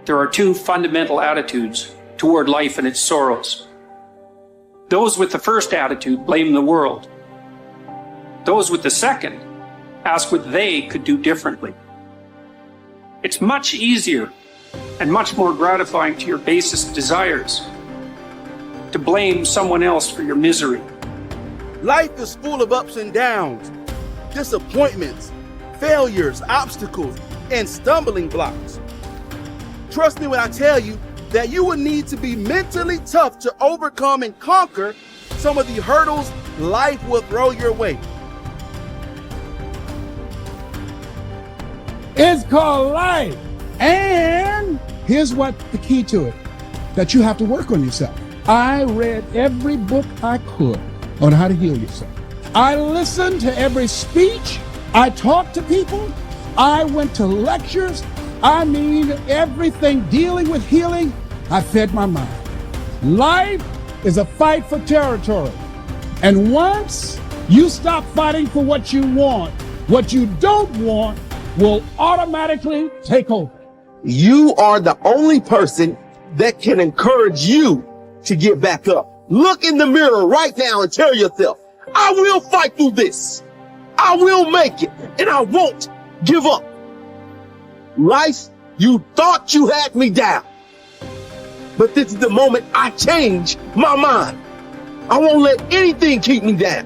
there are two fundamental attitudes toward life and its sorrows. Those with the first attitude blame the world. Those with the second ask what they could do differently. It's much easier and much more gratifying to your basest desires to blame someone else for your misery. Life is full of ups and downs, disappointments, failures, obstacles, and stumbling blocks. Trust me when I tell you that you will need to be mentally tough to overcome and conquer some of the hurdles life will throw your way. It's called life. And here's what the key to it, that you have to work on yourself. I read every book I could on how to heal yourself. I listened to every speech. I talked to people. I went to lectures. I mean, everything dealing with healing, I fed my mind. Life is a fight for territory. And once you stop fighting for what you want, what you don't want will automatically take over. You are the only person that can encourage you to get back up. Look in the mirror right now and tell yourself, I will fight through this. I will make it, and I won't give up. Life, you thought you had me down. But this is the moment I change my mind. I won't let anything keep me down.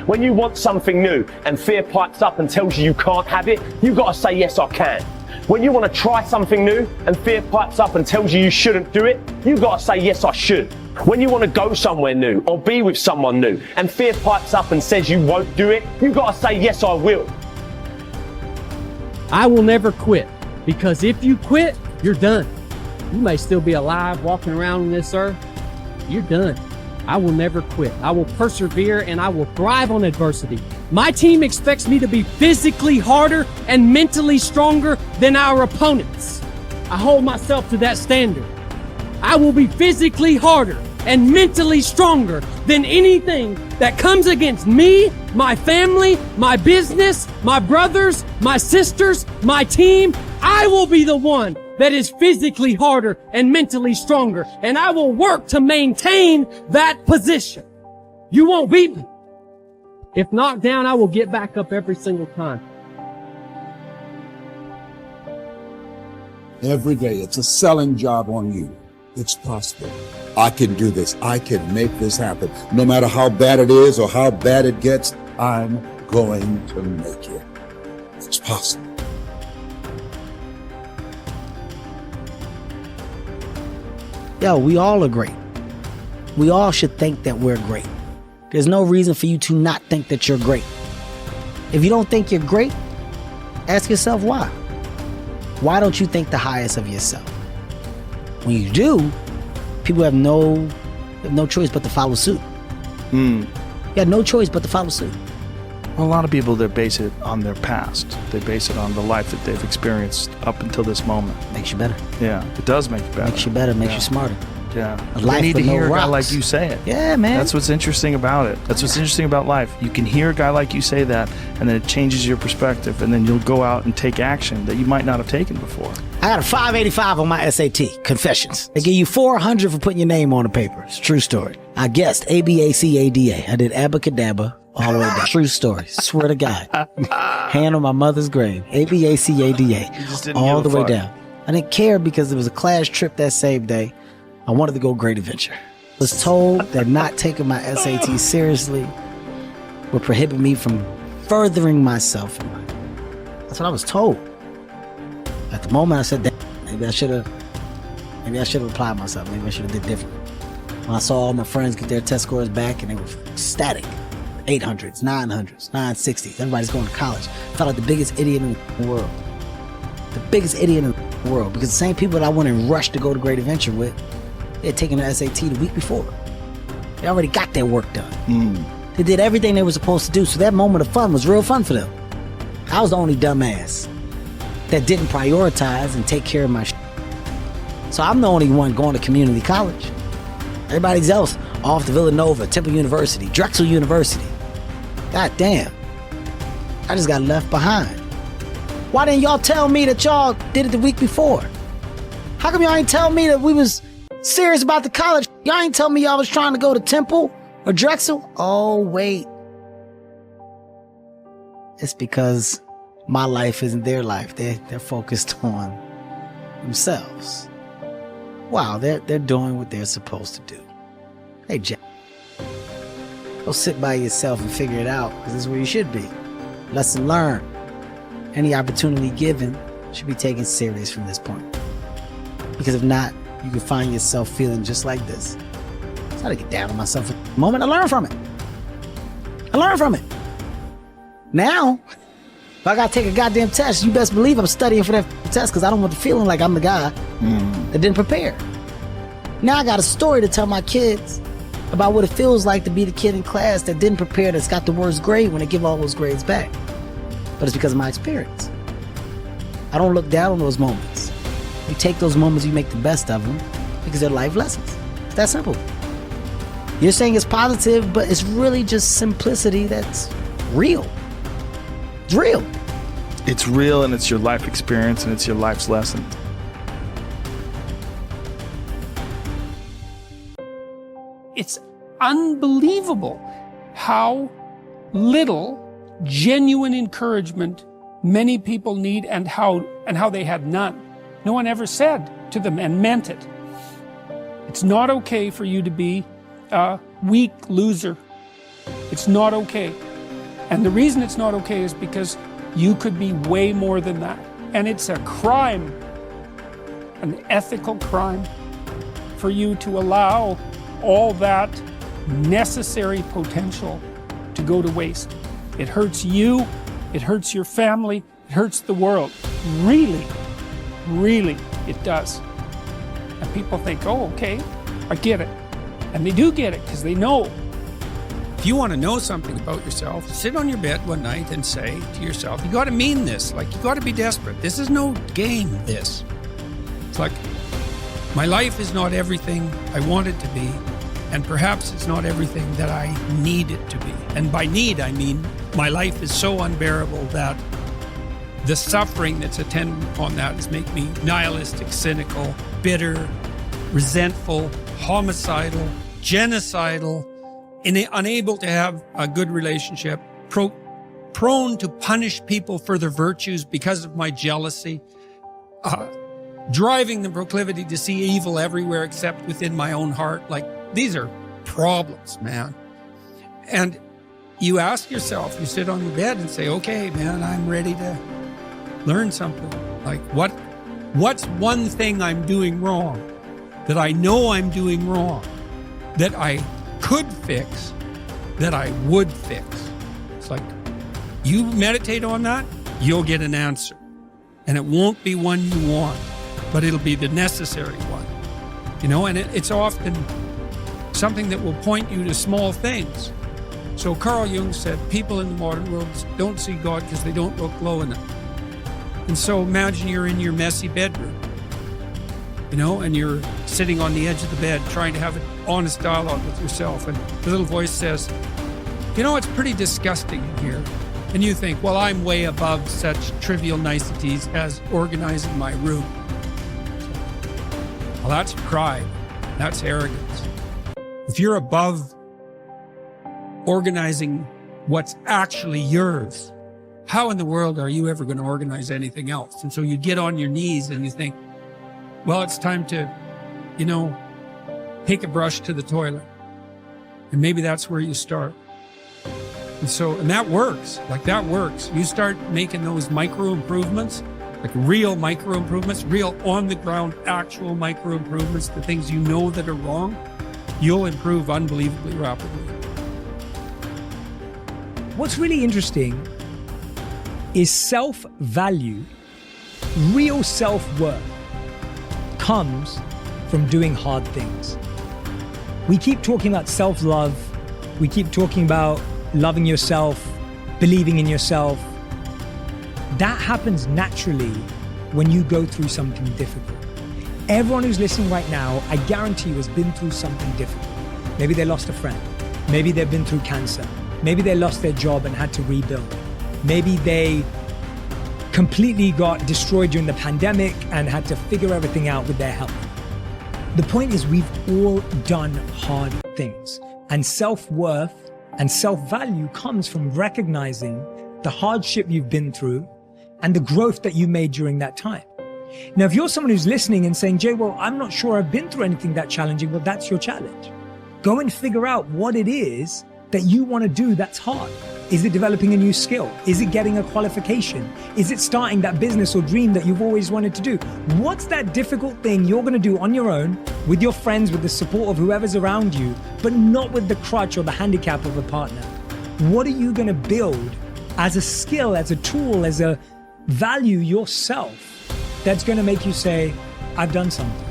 When you want something new and fear pipes up and tells you can't have it, you gotta say, yes, I can. When you want to try something new and fear pipes up and tells you shouldn't do it, you gotta say, yes, I should. When you want to go somewhere new or be with someone new and fear pipes up and says you won't do it, you gotta say, yes, I will. I will never quit, because if you quit, you're done. You may still be alive walking around on this earth. You're done. I will never quit. I will persevere and I will thrive on adversity. My team expects me to be physically harder and mentally stronger than our opponents. I hold myself to that standard. I will be physically harder and mentally stronger than anything that comes against me, my family, my business, my brothers, my sisters, my team. I will be the one that is physically harder and mentally stronger, and I will work to maintain that position. You won't beat me. If knocked down, I will get back up every single time. Every day, it's a selling job on you. It's possible. I can do this. I can make this happen. No matter how bad it is or how bad it gets, I'm going to make it. It's possible. Yo, we all are great. We all should think that we're great. There's no reason for you to not think that you're great. If you don't think you're great, ask yourself why. Why don't you think the highest of yourself? When you do, people have no choice but to follow suit. You have no choice but to follow suit. Well, a lot of people, they base it on their past. They base it on the life that they've experienced up until this moment. Makes you better. Yeah, it does make you better. Makes you better, makes you smarter. Yeah. A You life need to with no hear a guy rocks. like you say it. Yeah, man. That's what's interesting about it. That's what's interesting about life. You can hear a guy like you say that, and then it changes your perspective, and then you'll go out and take action that you might not have taken before. I got a 585 on my SAT, Confessions. They give you 400 for putting your name on the paper. It's a true story. I guessed ABACADA. I did abacadabra all the way down. True story. Swear to God. Hand on my mother's grave. ABACADA. All the way down. I didn't care because it was a class trip that same day. I wanted to go Great Adventure. I was told that not taking my SAT seriously would prohibit me from furthering myself in life. That's what I was told. At the moment, I said, that maybe I should have applied myself. Maybe I should have did different. When I saw all my friends get their test scores back and they were ecstatic. 800s, 900s, 960s. Everybody's going to college. I felt like the biggest idiot in the world. The biggest idiot in the world. Because the same people that I went and rushed to go to Great Adventure with, they had taken the SAT the week before. They already got their work done. They did everything they were supposed to do. So that moment of fun was real fun for them. I was the only dumbass that didn't prioritize and take care of my shit. So I'm the only one going to community college. Everybody else off to Villanova, Temple University, Drexel University. God damn. I just got left behind. Why didn't y'all tell me that y'all did it the week before? How come y'all ain't tell me that we was serious about the college? Y'all ain't tell me y'all was trying to go to Temple or Drexel? Oh, wait. It's because my life isn't their life. They're focused on themselves. Wow, they're doing what they're supposed to do. Hey, Jack. Go sit by yourself and figure it out, because this is where you should be. Lesson learned. Any opportunity given should be taken serious from this point. Because if not, you can find yourself feeling just like this. I try to get down on myself at the moment. I learn from it. Now, if I gotta take a goddamn test, you best believe I'm studying for that test, because I don't want the feeling like I'm the guy that didn't prepare. Now I got a story to tell my kids about what it feels like to be the kid in class that didn't prepare, that's got the worst grade when they give all those grades back. But it's because of my experience. I don't look down on those moments. You take those moments, you make the best of them, because they're life lessons. It's that simple. You're saying it's positive, but it's really just simplicity that's real. It's real. It's real, and it's your life experience, and it's your life's lesson. It's unbelievable how little genuine encouragement many people need, and how they had none. No one ever said to them and meant it. It's not okay for you to be a weak loser. It's not okay. And the reason it's not okay is because you could be way more than that. And it's a crime, an ethical crime, for you to allow all that necessary potential to go to waste. It hurts you, it hurts your family, it hurts the world. Really, really, it does. And people think, oh, okay, I get it. And they do get it, because they know. If you want to know something about yourself, sit on your bed one night and say to yourself, you got to mean this. Like, you got to be desperate. This is no game, this. It's like, my life is not everything I want it to be, and perhaps it's not everything that I need it to be. And by need, I mean my life is so unbearable that the suffering that's attendant upon that is make me nihilistic, cynical, bitter, resentful, homicidal, genocidal, unable to have a good relationship, prone to punish people for their virtues because of my jealousy, driving the proclivity to see evil everywhere except within my own heart. Like, these are problems, man. And you ask yourself, you sit on your bed and say, okay, man, I'm ready to learn something. Like, what's one thing I'm doing wrong that I know I'm doing wrong, that I could fix, that I would fix? It's like, you meditate on that, you'll get an answer. And it won't be one you want, but it'll be the necessary one. You know, and it's often something that will point you to small things. So Carl Jung said, people in the modern world don't see God because they don't look low enough. And so imagine you're in your messy bedroom, you know, and you're sitting on the edge of the bed trying to have an honest dialogue with yourself. And the little voice says, you know, it's pretty disgusting in here. And you think, well, I'm way above such trivial niceties as organizing my room. Well, that's pride. That's arrogance. If you're above organizing what's actually yours, how in the world are you ever going to organize anything else? And so you get on your knees and you think, well, it's time to, you know, take a brush to the toilet. And maybe that's where you start. And that works. Like, that works. You start making those micro improvements, like real micro improvements, real on the ground, actual micro improvements, the things you know that are wrong, you'll improve unbelievably rapidly. What's really interesting is self-value, real self-worth comes from doing hard things. We keep talking about self-love. We keep talking about loving yourself, believing in yourself. That happens naturally when you go through something difficult. Everyone who's listening right now, I guarantee you, has been through something difficult. Maybe they lost a friend. Maybe they've been through cancer. Maybe they lost their job and had to rebuild. Maybe they completely got destroyed during the pandemic and had to figure everything out with their health. The point is, we've all done hard things, and self-worth and self-value comes from recognizing the hardship you've been through and the growth that you made during that time. Now, if you're someone who's listening and saying, Jay, well, I'm not sure I've been through anything that challenging, well, that's your challenge. Go and figure out what it is that you want to do that's hard. Is it developing a new skill? Is it getting a qualification? Is it starting that business or dream that you've always wanted to do? What's that difficult thing you're going to do on your own, with your friends, with the support of whoever's around you, but not with the crutch or the handicap of a partner? What are you going to build as a skill, as a tool, as a value yourself that's going to make you say, I've done something?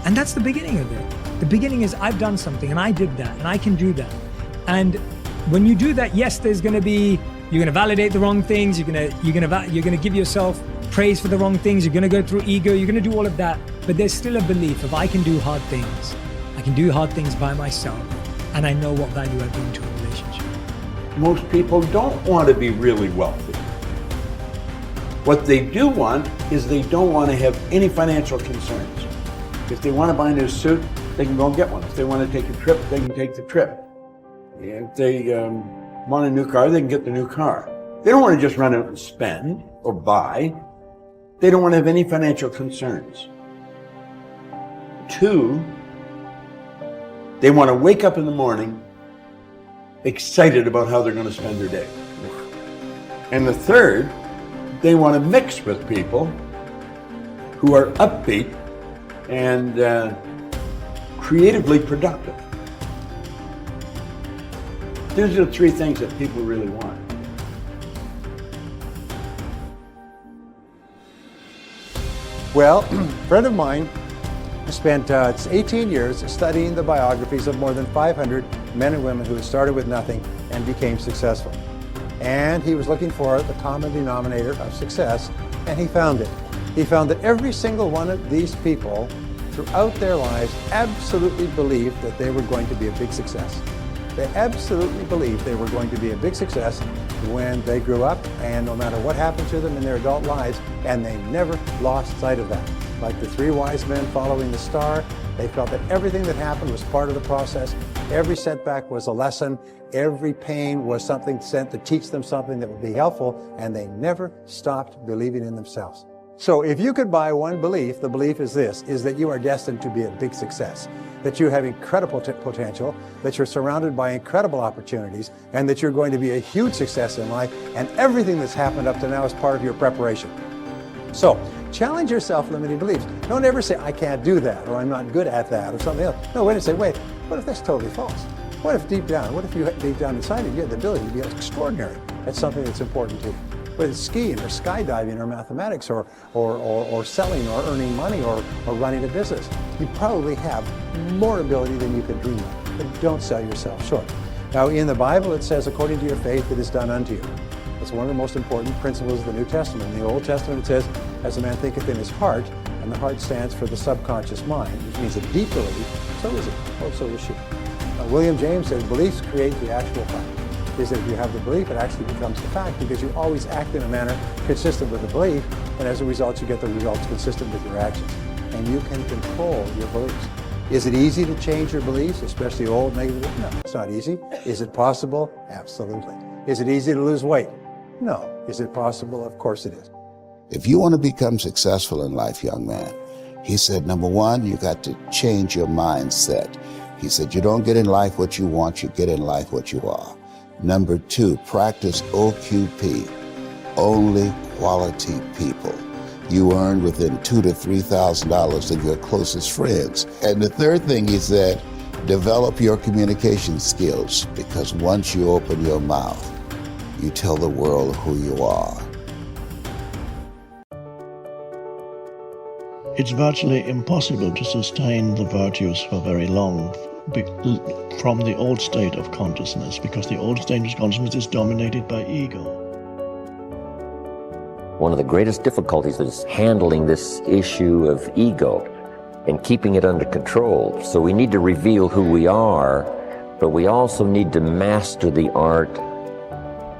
And that's the beginning of it. The beginning is, I've done something and I did that and I can do that. And when you do that, yes, you're going to validate the wrong things. You're going to give yourself praise for the wrong things. You're going to go through ego. You're going to do all of that. But there's still a belief of, I can do hard things. I can do hard things by myself. And I know what value I bring to a relationship. Most people don't want to be really wealthy. What they do want is they don't want to have any financial concerns. If they want to buy a new suit, they can go and get one. If they want to take a trip, they can take the trip. If they want a new car, they can get the new car. They don't want to just run out and spend or buy. They don't want to have any financial concerns. 2, they want to wake up in the morning excited about how they're going to spend their day. And the 3rd, they want to mix with people who are upbeat and creatively productive. These are the 3 things that people really want. Well, a friend of mine spent 18 years studying the biographies of more than 500 men and women who had started with nothing and became successful. And he was looking for the common denominator of success, and he found it. He found that every single one of these people throughout their lives absolutely believed that they were going to be a big success. They absolutely believed they were going to be a big success when they grew up, and no matter what happened to them in their adult lives, and they never lost sight of that. Like the 3 wise men following the star, they felt that everything that happened was part of the process. Every setback was a lesson. Every pain was something sent to teach them something that would be helpful, and they never stopped believing in themselves. So if you could buy one belief, the belief is this, is that you are destined to be a big success, that you have incredible potential, that you're surrounded by incredible opportunities, and that you're going to be a huge success in life, and everything that's happened up to now is part of your preparation. So challenge your self-limiting beliefs. Don't ever say, I can't do that, or I'm not good at that, or something else. No, wait and say, wait, what if that's totally false? What if deep down inside of you have the ability to be extraordinary at something that's important to you? Whether it's skiing or skydiving or mathematics or selling or earning money or running a business. You probably have more ability than you could dream of, but don't sell yourself short. Now in the Bible it says, according to your faith it is done unto you. It's one of the most important principles of the New Testament. In the Old Testament it says, as a man thinketh in his heart, and the heart stands for the subconscious mind, which means a deep belief, so is it, or so is she. William James says, beliefs create the actual fact. Is that if you have the belief, it actually becomes the fact, because you always act in a manner consistent with the belief, and as a result, you get the results consistent with your actions. And you can control your beliefs. Is it easy to change your beliefs, especially old negative? No, it's not easy. Is it possible? Absolutely. Is it easy to lose weight? No. Is it possible? Of course it is. If you want to become successful in life, young man, he said, number 1, you got to change your mindset. He said, you don't get in life what you want, you get in life what you are. Number 2, practice OQP, only quality people. You earn within $2,000 to $3,000 of your closest friends. And the 3rd thing he said, develop your communication skills, because once you open your mouth, you tell the world who you are. It's virtually impossible to sustain the virtues for very long from the old state of consciousness, because the old state of consciousness is dominated by ego. One of the greatest difficulties is handling this issue of ego and keeping it under control. So we need to reveal who we are, but we also need to master the art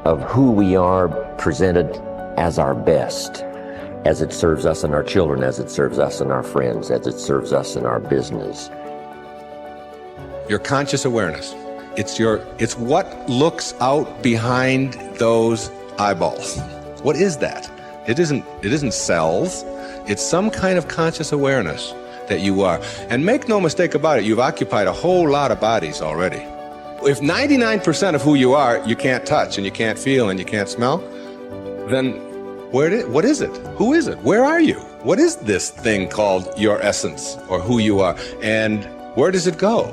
of who we are presented as our best, as it serves us and our children, as it serves us and our friends, as it serves us in our business. Your conscious awareness. It's what looks out behind those eyeballs. What is that? It isn't cells. It's some kind of conscious awareness that you are. And make no mistake about it, you've occupied a whole lot of bodies already. If 99% of who you are, you can't touch and you can't feel and you can't smell, then what is it? Who is it? Where are you? What is this thing called your essence or who you are? And where does it go?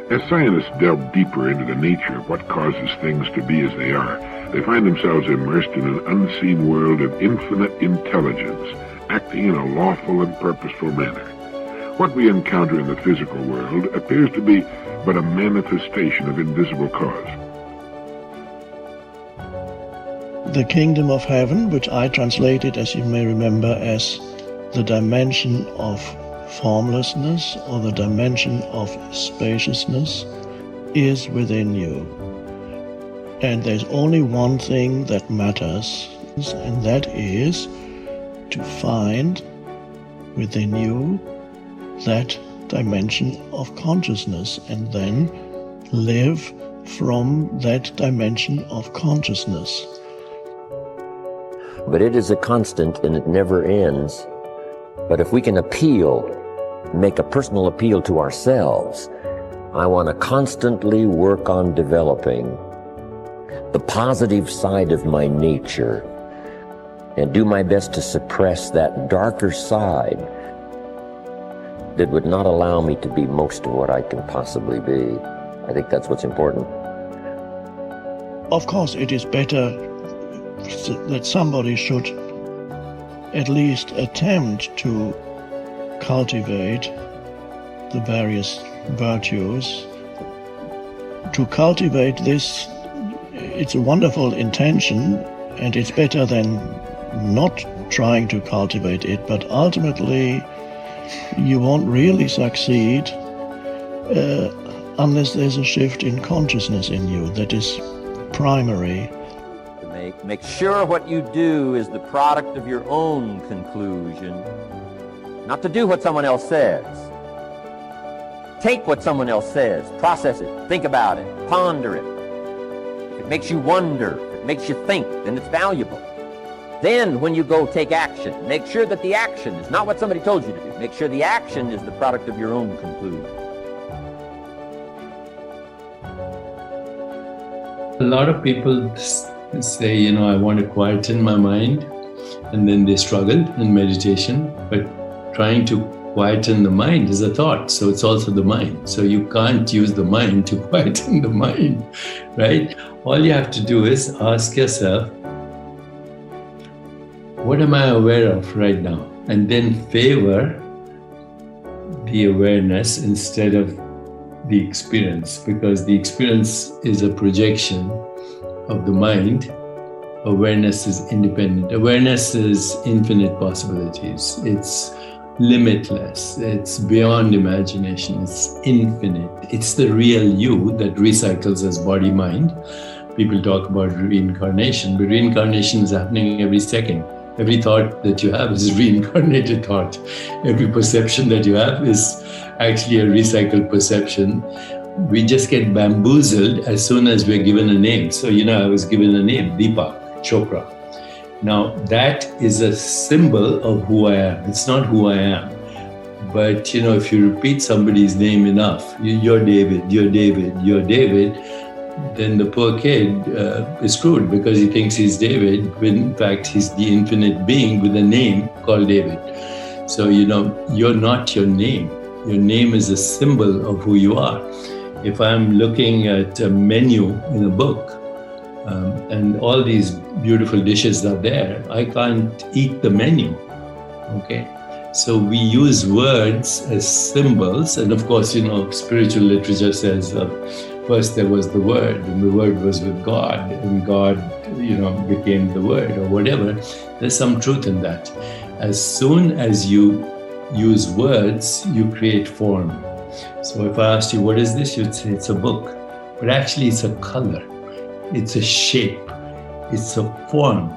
As scientists delve deeper into the nature of what causes things to be as they are, they find themselves immersed in an unseen world of infinite intelligence, acting in a lawful and purposeful manner. What we encounter in the physical world appears to be but a manifestation of invisible cause. The kingdom of heaven, which I translated, as you may remember, as the dimension of formlessness or the dimension of spaciousness, is within you. And there's only one thing that matters, and that is to find within you that dimension of consciousness and then live from that dimension of consciousness. But it is a constant and it never ends. But if we can make a personal appeal to ourselves, I want to constantly work on developing the positive side of my nature and do my best to suppress that darker side that would not allow me to be most of what I can possibly be. I think that's what's important. Of course, it is better that somebody should at least attempt to cultivate the various virtues. To cultivate this, it's a wonderful intention, and it's better than not trying to cultivate it, but ultimately you won't really succeed unless there's a shift in consciousness in you that is primary. Make sure what you do is the product of your own conclusion, not to do what someone else says. Take what someone else says, process it, think about it, ponder it. If it makes you wonder, if it makes you think, then it's valuable. Then when you go take action, make sure that the action is not what somebody told you to do. Make sure the action is the product of your own conclusion. A lot of people say, I want to quieten my mind, and then they struggle in meditation, but trying to quieten the mind is a thought, so it's also the mind. So you can't use the mind to quieten the mind, right? All you have to do is ask yourself, what am I aware of right now? And then favor the awareness instead of the experience, because the experience is a projection of the mind. Awareness is independent. Awareness is infinite possibilities. It's limitless. It's beyond imagination. It's infinite. It's the real you that recycles as body-mind. People talk about reincarnation, but reincarnation is happening every second. Every thought that you have is a reincarnated thought. Every perception that you have is actually a recycled perception. We just get bamboozled as soon as we're given a name. So, I was given a name, Deepak Chopra. Now, that is a symbol of who I am. It's not who I am. But, if you repeat somebody's name enough, you're David, you're David, you're David, then the poor kid is screwed because he thinks he's David, when in fact he's the infinite being with a name called David. So, you're not your name. Your name is a symbol of who you are. If I'm looking at a menu in a book, and all these beautiful dishes are there, I can't eat the menu, okay? So we use words as symbols, and of course, spiritual literature says first there was the Word, and the Word was with God, and God, became the Word or whatever. There's some truth in that. As soon as you use words, you create form. So if I asked you, what is this? You'd say it's a book, but actually it's a color. It's a shape. It's a form.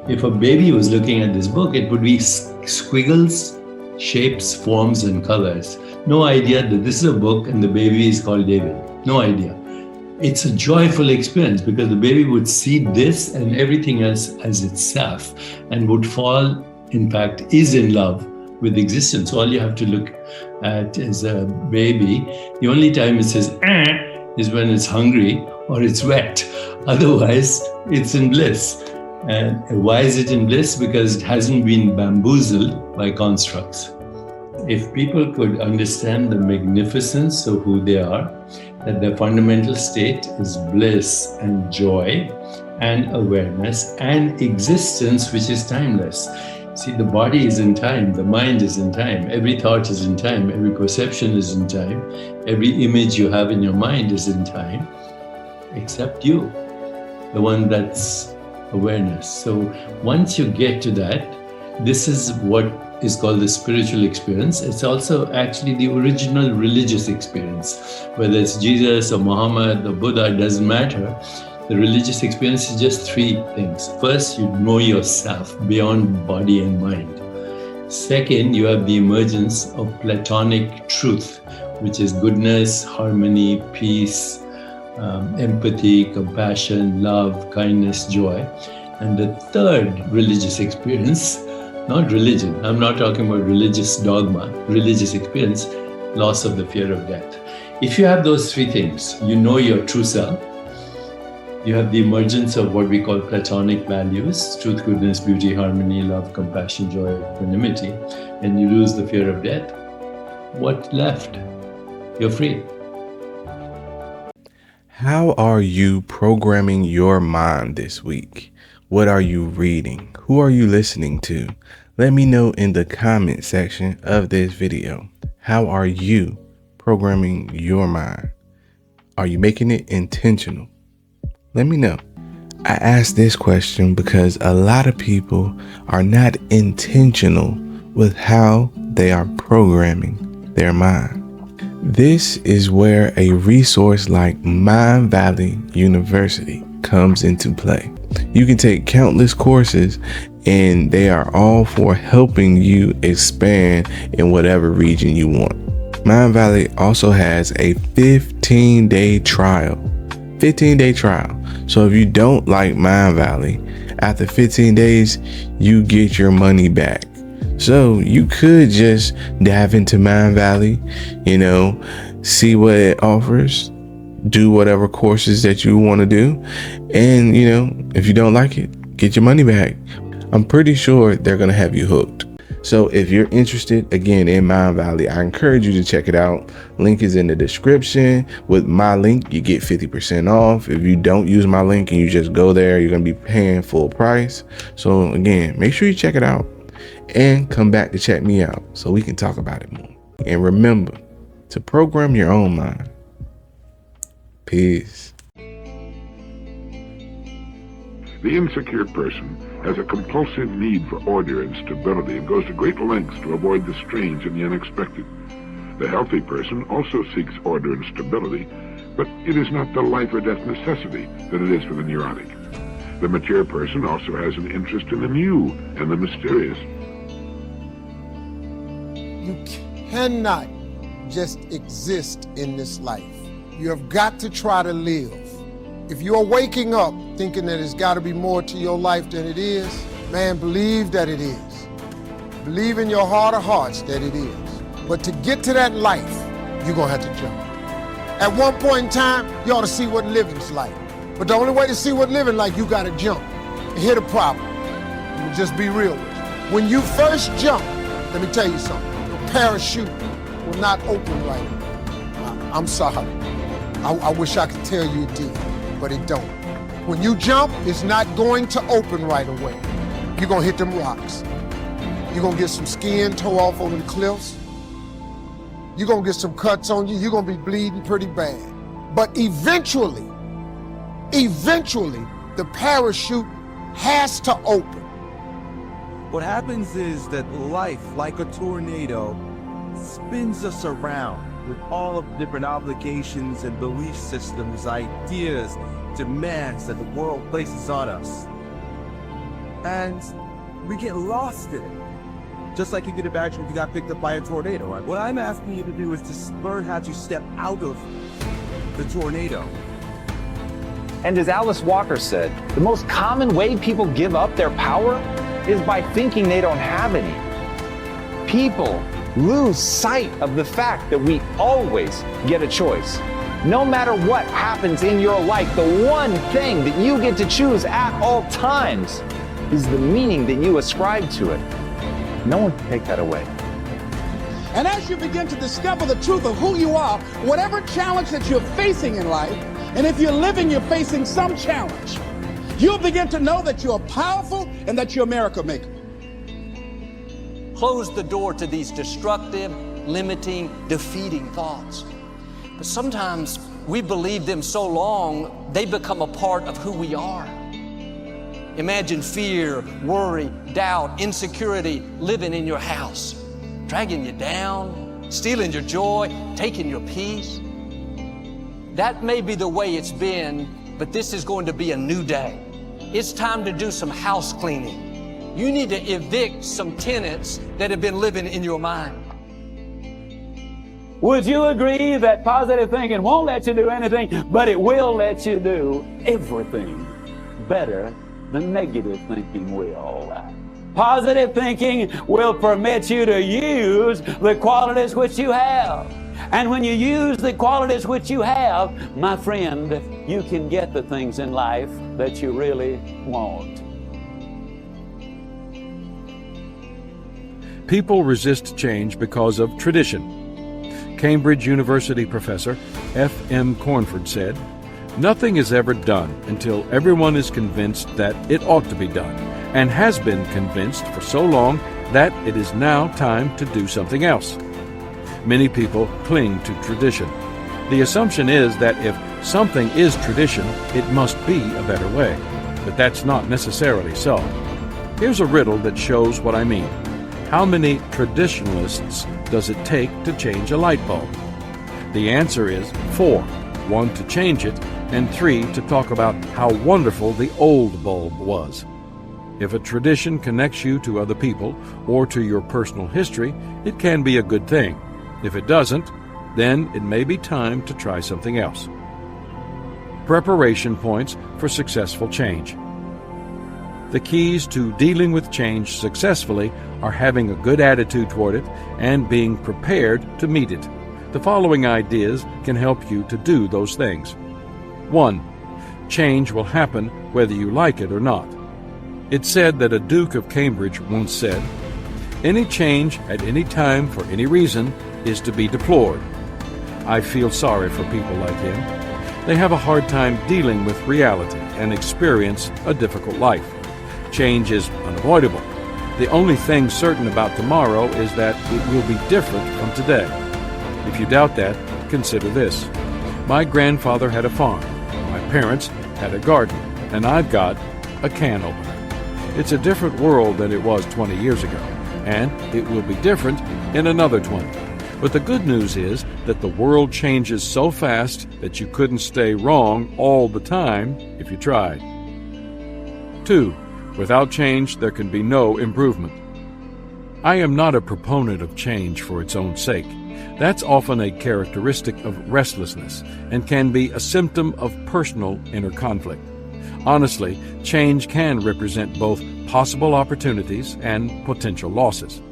If a baby was looking at this book, it would be squiggles, shapes, forms, and colors. No idea that this is a book and the baby is called David. No idea. It's a joyful experience because the baby would see this and everything else as itself and would fall, in fact, is in love with existence. All you have to look at is a baby. The only time it says is when it's hungry or it's wet. Otherwise, it's in bliss. And why is it in bliss? Because it hasn't been bamboozled by constructs. If people could understand the magnificence of who they are, that their fundamental state is bliss and joy and awareness and existence, which is timeless. See, the body is in time, the mind is in time, every thought is in time, every perception is in time, every image you have in your mind is in time, except you, the one that's awareness. So once you get to that, this is what is called the spiritual experience. It's also actually the original religious experience. Whether it's Jesus or Muhammad or Buddha, it doesn't matter. The religious experience is just three things. First, you know yourself beyond body and mind. Second, you have the emergence of Platonic truth, which is goodness, harmony, peace, empathy, compassion, love, kindness, joy. And the third religious experience, not religion, I'm not talking about religious dogma, religious experience, loss of the fear of death. If you have those three things, you know your true self, you have the emergence of what we call Platonic values, truth, goodness, beauty, harmony, love, compassion, joy, equanimity, and you lose the fear of death. What's left? You're free. How are you programming your mind this week? What are you reading? Who are you listening to? Let me know in the comment section of this video. How are you programming your mind? Are you making it intentional? Let me know. I ask this question because a lot of people are not intentional with how they are programming their mind. This is where a resource like Mind Valley University comes into play. You can take countless courses and they are all for helping you expand in whatever region you want. Mind Valley also has a 15-day trial. 15-day trial. So if you don't like Mind Valley, after 15 days, you get your money back. So you could just dive into Mind Valley, see what it offers, do whatever courses that you want to do. And, if you don't like it, get your money back. I'm pretty sure they're going to have you hooked. So if you're interested, again, in Mind Valley, I encourage you to check it out. Link is in the description. With my link, you get 50% off. If you don't use my link and you just go there, you're going to be paying full price. So again, make sure you check it out and come back to check me out so we can talk about it more. And remember to program your own mind. Peace. The insecure person has a compulsive need for order and stability and goes to great lengths to avoid the strange and the unexpected. The healthy person also seeks order and stability, but it is not the life or death necessity that it is for the neurotic. The mature person also has an interest in the new and the mysterious. You cannot just exist in this life. You have got to try to live. If you're waking up thinking that it's got to be more to your life than it is, man, believe that it is. Believe in your heart of hearts that it is. But to get to that life, you're going to have to jump. At one point in time, you ought to see what living's like. But the only way to see what living like, you got to jump. And here's the problem. We'll just be real with you. When you first jump, let me tell you something. Your parachute will not open right away. I'm sorry. I wish I could tell you it did, but it don't. When you jump, it's not going to open right away. You're going to hit them rocks. You're going to get some skin tore off on them cliffs. You're going to get some cuts on you. You're going to be bleeding pretty bad. But eventually, the parachute has to open. What happens is that life, like a tornado, spins us around with all of the different obligations and belief systems, ideas, demands that the world places on us. and we get lost in it. Just like you could imagine if you got picked up by a tornado. What I'm asking you to do is to learn how to step out of the tornado. And as Alice Walker said, the most common way people give up their power is by thinking they don't have any. People lose sight of the fact that we always get a choice. No matter what happens in your life, the one thing that you get to choose at all times is the meaning that you ascribe to it. No one can take that away. And as you begin to discover the truth of who you are, whatever challenge that you're facing in life, and if you're living, you're facing some challenge, you'll begin to know that you're powerful and that you're a miracle maker. Close the door to these destructive, limiting, defeating thoughts. But sometimes we believe them so long, they become a part of who we are. Imagine fear, worry, doubt, insecurity living in your house, dragging you down, stealing your joy, taking your peace. That may be the way it's been, but this is going to be a new day. It's time to do some house cleaning. You need to evict some tenants that have been living in your mind. Would you agree that positive thinking won't let you do anything, but it will let you do everything better than negative thinking will? Positive thinking will permit you to use the qualities which you have. And when you use the qualities which you have, my friend, you can get the things in life that you really want. People resist change because of tradition. Cambridge University professor F.M. Cornford said, "Nothing is ever done until everyone is convinced that it ought to be done, and has been convinced for so long that it is now time to do something else." Many people cling to tradition. The assumption is that if something is tradition, it must be a better way. But that's not necessarily so. Here's a riddle that shows what I mean. How many traditionalists does it take to change a light bulb? The answer is 4. 1 to change it, and 3 to talk about how wonderful the old bulb was. If a tradition connects you to other people or to your personal history, it can be a good thing. If it doesn't, then it may be time to try something else. Preparation points for successful change. The keys to dealing with change successfully are having a good attitude toward it and being prepared to meet it. The following ideas can help you to do those things. 1. Change will happen whether you like it or not. It's said that a Duke of Cambridge once said, "Any change at any time for any reason is to be deplored." I feel sorry for people like him. They have a hard time dealing with reality and experience a difficult life. Change is unavoidable. The only thing certain about tomorrow is that it will be different from today. If you doubt that, consider this. My grandfather had a farm, my parents had a garden, and I've got a can opener. It's a different world than it was 20 years ago, and it will be different in another 20. But the good news is that the world changes so fast that you couldn't stay wrong all the time if you tried. 2. Without change, there can be no improvement. I am not a proponent of change for its own sake. That's often a characteristic of restlessness and can be a symptom of personal inner conflict. Honestly, change can represent both possible opportunities and potential losses.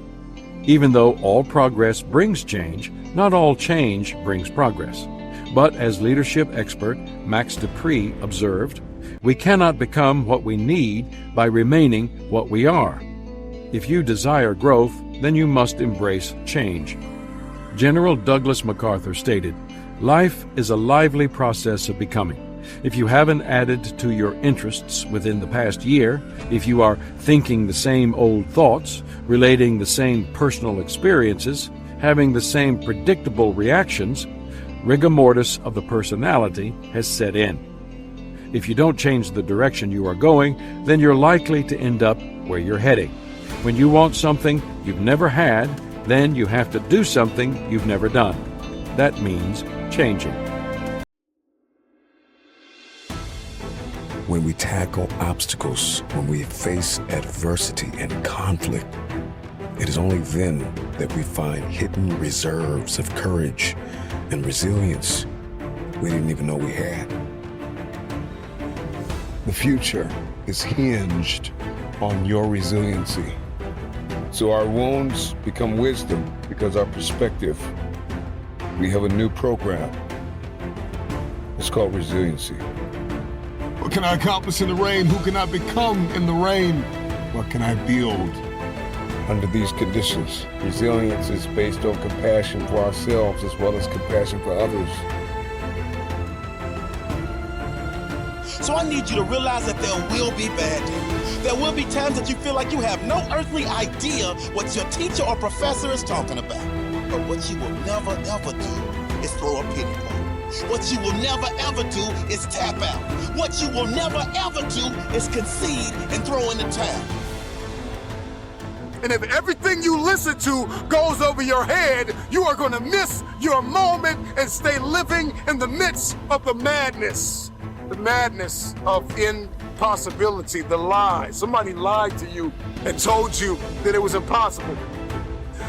Even though all progress brings change, not all change brings progress. But as leadership expert Max Dupree observed, we cannot become what we need by remaining what we are. If you desire growth, then you must embrace change. General Douglas MacArthur stated, "Life is a lively process of becoming. If you haven't added to your interests within the past year, if you are thinking the same old thoughts, relating the same personal experiences, having the same predictable reactions, rigor mortis of the personality has set in. If you don't change the direction you are going, then you're likely to end up where you're heading. When you want something you've never had, then you have to do something you've never done. That means changing." when we tackle obstacles, when we face adversity and conflict. It is only then that we find hidden reserves of courage and resilience we didn't even know we had. The future is hinged on your resiliency. So our wounds become wisdom because our perspective. We have a new program. It's called resiliency. What can I accomplish in the rain? Who can I become in the rain? What can I build? Under these conditions, resilience is based on compassion for ourselves as well as compassion for others. So I need you to realize that there will be bad days. There will be times that you feel like you have no earthly idea what your teacher or professor is talking about. But what you will never ever do is throw a pity party. What you will never ever do is tap out. What you will never ever do is concede and throw in the towel. And if everything you listen to goes over your head, you are going to miss your moment and stay living in the midst of the madness. The madness of impossibility, the lie. Somebody lied to you and told you that it was impossible.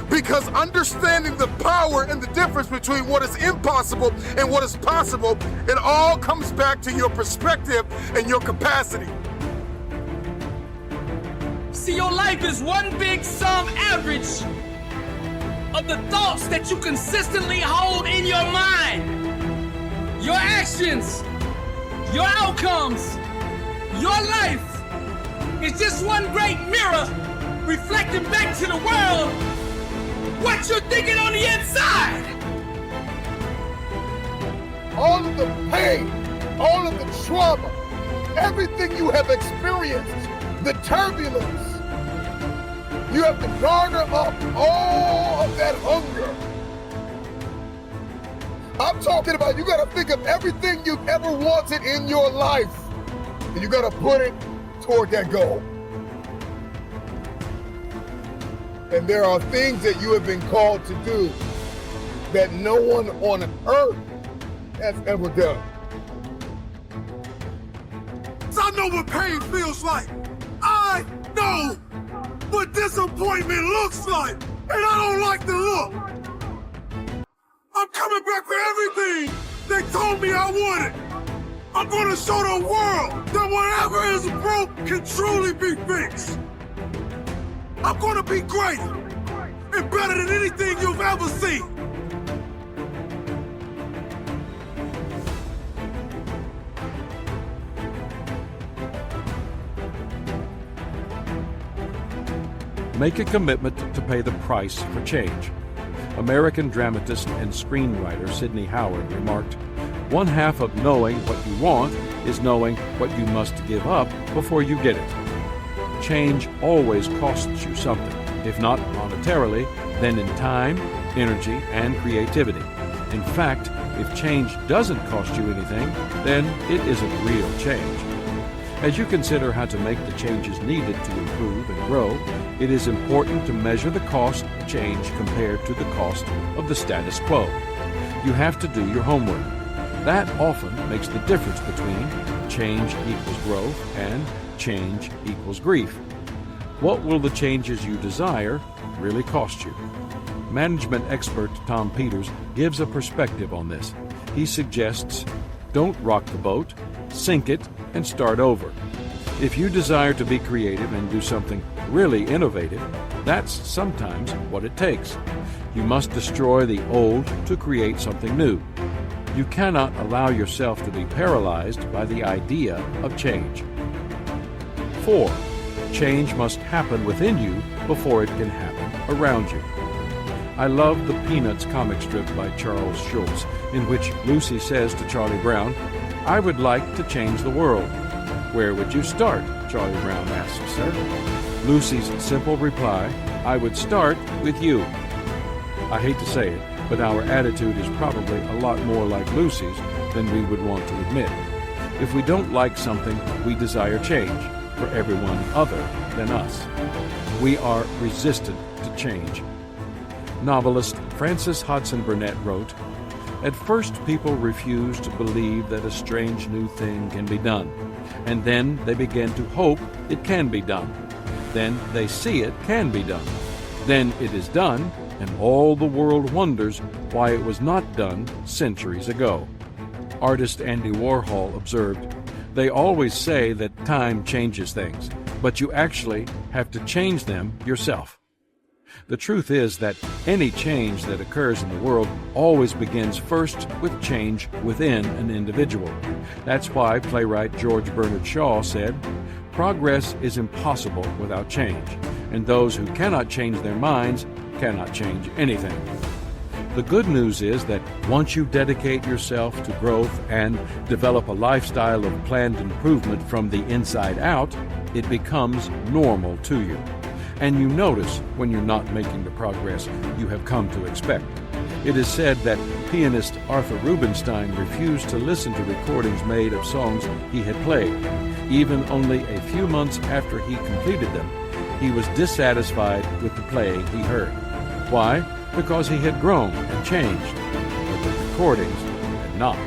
Because understanding the power and the difference between what is impossible and what is possible, it all comes back to your perspective and your capacity. See, your life is one big sum average of the thoughts that you consistently hold in your mind. Your actions, your outcomes, your life is just one great mirror reflecting back to the world what you're thinking on the inside. All of the pain, all of the trauma, everything you have experienced, the turbulence, you have to garner up all of that hunger. I'm talking about you gotta think of everything you've ever wanted in your life, and you gotta put it toward that goal. And there are things that you have been called to do that no one on earth has ever done. So I know what pain feels like. I know what disappointment looks like, and I don't like the look. I'm coming back for everything they told me I wanted. I'm gonna show the world that whatever is broke can truly be fixed. I'm gonna be great and better than anything you've ever seen. Make a commitment to pay the price for change. American dramatist and screenwriter Sidney Howard remarked, "One half of knowing what you want is knowing what you must give up before you get it." Change always costs you something, if not monetarily, then in time, energy, and creativity. In fact, if change doesn't cost you anything, then it isn't real change. As you consider how to make the changes needed to improve and grow, it is important to measure the cost of change compared to the cost of the status quo. You have to do your homework. That often makes the difference between change equals growth and change equals grief. What will the changes you desire really cost you? Management expert Tom Peters gives a perspective on this. He suggests, don't rock the boat, sink it, and start over. If you desire to be creative and do something really innovative, that's sometimes what it takes. You must destroy the old to create something new. You cannot allow yourself to be paralyzed by the idea of change. 4. Change must happen within you before it can happen around you. I love the Peanuts comic strip by Charles Schulz, in which Lucy says to Charlie Brown, "I would like to change the world." "Where would you start?" Charlie Brown asks her. Lucy's simple reply, "I would start with you." I hate to say it, but our attitude is probably a lot more like Lucy's than we would want to admit. If we don't like something, we desire change for everyone other than us. We are resistant to change. Novelist Frances Hodgson Burnett wrote, At first, people refuse to believe that a strange new thing can be done, and then they begin to hope it can be done. Then they see it can be done. Then it is done, and all the world wonders why it was not done centuries ago. Artist Andy Warhol observed, "They always say that time changes things, but you actually have to change them yourself." The truth is that any change that occurs in the world always begins first with change within an individual. That's why playwright George Bernard Shaw said, "Progress is impossible without change, and those who cannot change their minds cannot change anything." The good news is that once you dedicate yourself to growth and develop a lifestyle of planned improvement from the inside out, it becomes normal to you. And you notice when you're not making the progress you have come to expect. It is said that pianist Arthur Rubinstein refused to listen to recordings made of songs he had played. Even only a few months after he completed them, he was dissatisfied with the playing he heard. Why? Because he had grown and changed, but the recordings had not.